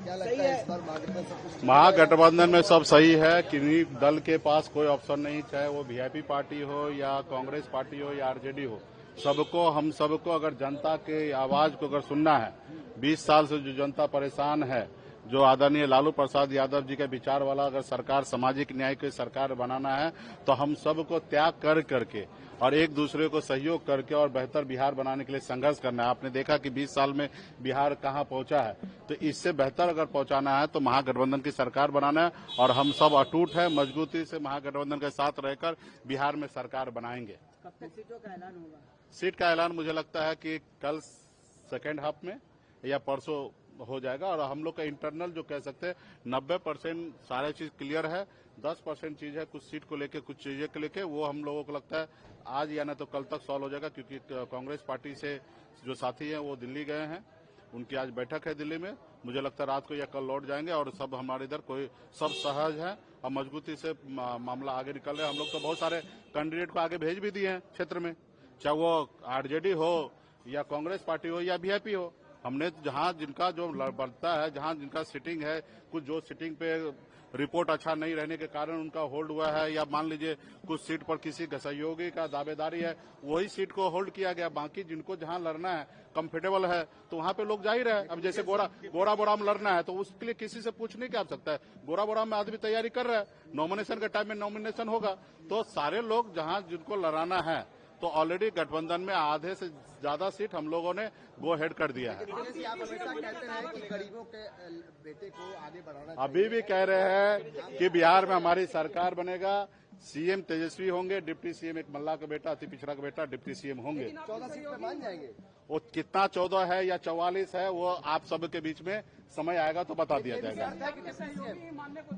क्या लगता है इस बार महागठबंधन सब कुछ? महागठबंधन में सब सही है। किन्हीं दल के पास कोई ऑप्शन नहीं, चाहे वो वीआईपी पार्टी हो या कांग्रेस पार्टी हो या आरजेडी हो। सबको, हम सबको अगर जनता के आवाज को अगर सुनना है, 20 साल से जो जनता परेशान है, जो आदरणीय लालू प्रसाद यादव जी के विचार वाला अगर सरकार, सामाजिक न्याय की सरकार बनाना है, तो हम सबको त्याग कर करके और एक दूसरे को सहयोग करके और बेहतर बिहार बनाने के लिए संघर्ष करना है। आपने देखा कि 20 साल में बिहार कहां पहुंचा है, तो इससे बेहतर अगर पहुंचाना है तो महागठबंधन की सरकार बनाना है और हम सब अटूट है, मजबूती से महागठबंधन के साथ रहकर बिहार में सरकार बनाएंगे। कब तक सीटों का ऐलान होगा? सीट का ऐलान मुझे लगता है कि कल सेकेंड हाफ में या परसों हो जाएगा और हम लोग का इंटरनल जो कह सकते हैं 90% सारे चीज क्लियर है। 10% चीज है कुछ सीट को लेके, कुछ चीजें को लेके, वो हम लोगों को लगता है आज या ना तो कल तक सॉल्व हो जाएगा, क्योंकि कांग्रेस पार्टी से जो साथी हैं वो दिल्ली गए हैं, उनकी आज बैठक है दिल्ली में। मुझे लगता है रात को या कल लौट जाएंगे और सब हमारे इधर कोई सब सहज है और मजबूती से मामला आगे निकल रहा है। हम लोग तो बहुत सारे कैंडिडेट को आगे भेज भी दिए हैं क्षेत्र में, चाहे वो आरजेडी हो या कांग्रेस पार्टी हो या वीआईपी हो। हमने जहां जिनका जो बढ़ता है, जहां जिनका सीटिंग है, कुछ जो सीटिंग पे रिपोर्ट अच्छा नहीं रहने के कारण उनका होल्ड हुआ है, या मान लीजिए कुछ सीट पर किसी सहयोगी का दावेदारी है, वही सीट को होल्ड किया गया। बाकी जिनको जहां लड़ना है, कंफर्टेबल है, तो वहां पे लोग जा ही रहे। अब जैसे गोरा में लड़ना है तो उसके लिए किसी से पूछ नहीं क्या सकता है। गोरा में आदमी तैयारी कर रहा है, नॉमिनेशन के टाइम में नॉमिनेशन होगा, तो सारे लोग जहां जिनको लड़ाना है, तो ऑलरेडी गठबंधन में आधे से ज्यादा सीट हम लोगों ने गो हेड कर दिया है। आप हमेशा कहते हैं कि गरीबों के बेटे को आगे बढ़ाना अभी भी कह रहे हैं कि बिहार में हमारी सरकार बनेगा, सीएम तेजस्वी होंगे, डिप्टी सीएम एक मल्ला का बेटा, अति पिछड़ा का बेटा डिप्टी सीएम होंगे। 14 सीट पे मान जाएंगे। वो कितना 14 है या 44 है, वो आप सबके बीच में समय आएगा तो बता दिया जाएगा।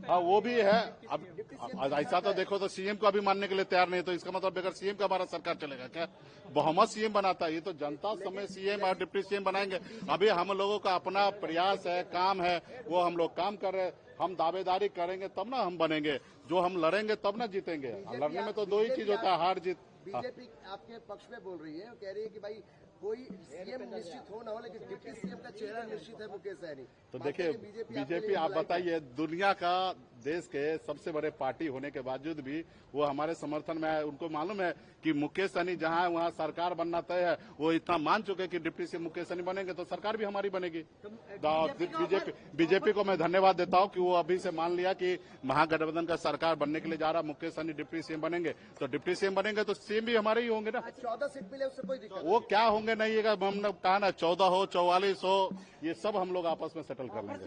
हाँ, वो भी है। अब ऐसा तो देखो तो सीएम को अभी मानने के लिए तैयार नहीं, तो इसका मतलब बगैर सीएम का हमारा सरकार चलेगा क्या? बहुमत सीएम बनाता है, ये तो जनता समय सीएम और डिप्टी सीएम बनाएंगे। अभी हम लोगों का अपना प्रयास है, काम है, वो हम लोग काम कर रहे हैं। हम दावेदारी करेंगे तब ना हम बनेंगे, जो हम लड़ेंगे तब ना जीतेंगे। लड़ने में तो दो ही चीज होता है, हार जीत। बीजेपी आपके पक्ष में बोल रही है, कह रही है कि भाई कोई सीएम निश्चित हो ना हो, लेकिन डिप्टी सीएम का चेहरा निश्चित है मुकेश सहनी। तो देखिए, बीजेपी आप बताइए, दुनिया का देश के सबसे बड़े पार्टी होने के बावजूद भी वो हमारे समर्थन में है। उनको मालूम है कि मुकेश सहनी जहां है वहां सरकार बनना तय है। वो इतना मान चुके हैं कि डिप्टी सीएम मुकेश सहनी बनेंगे तो सरकार भी हमारी बनेगी। बीजेपी को मैं धन्यवाद देता हूं कि वो अभी से मान लिया कि महागठबंधन का सरकार बनने के लिए जा रहा, मुकेश सहनी डिप्टी सीएम बनेंगे, तो डिप्टी सीएम बनेंगे तो सीएम भी हमारे ही होंगे ना। 14 सीट मिले उससे कोई दिक्कत? वो क्या होंगे नहीं, हमने कहा ना 14 हो 44 हो, ये सब हम लोग आपस में सेटल कर लेंगे।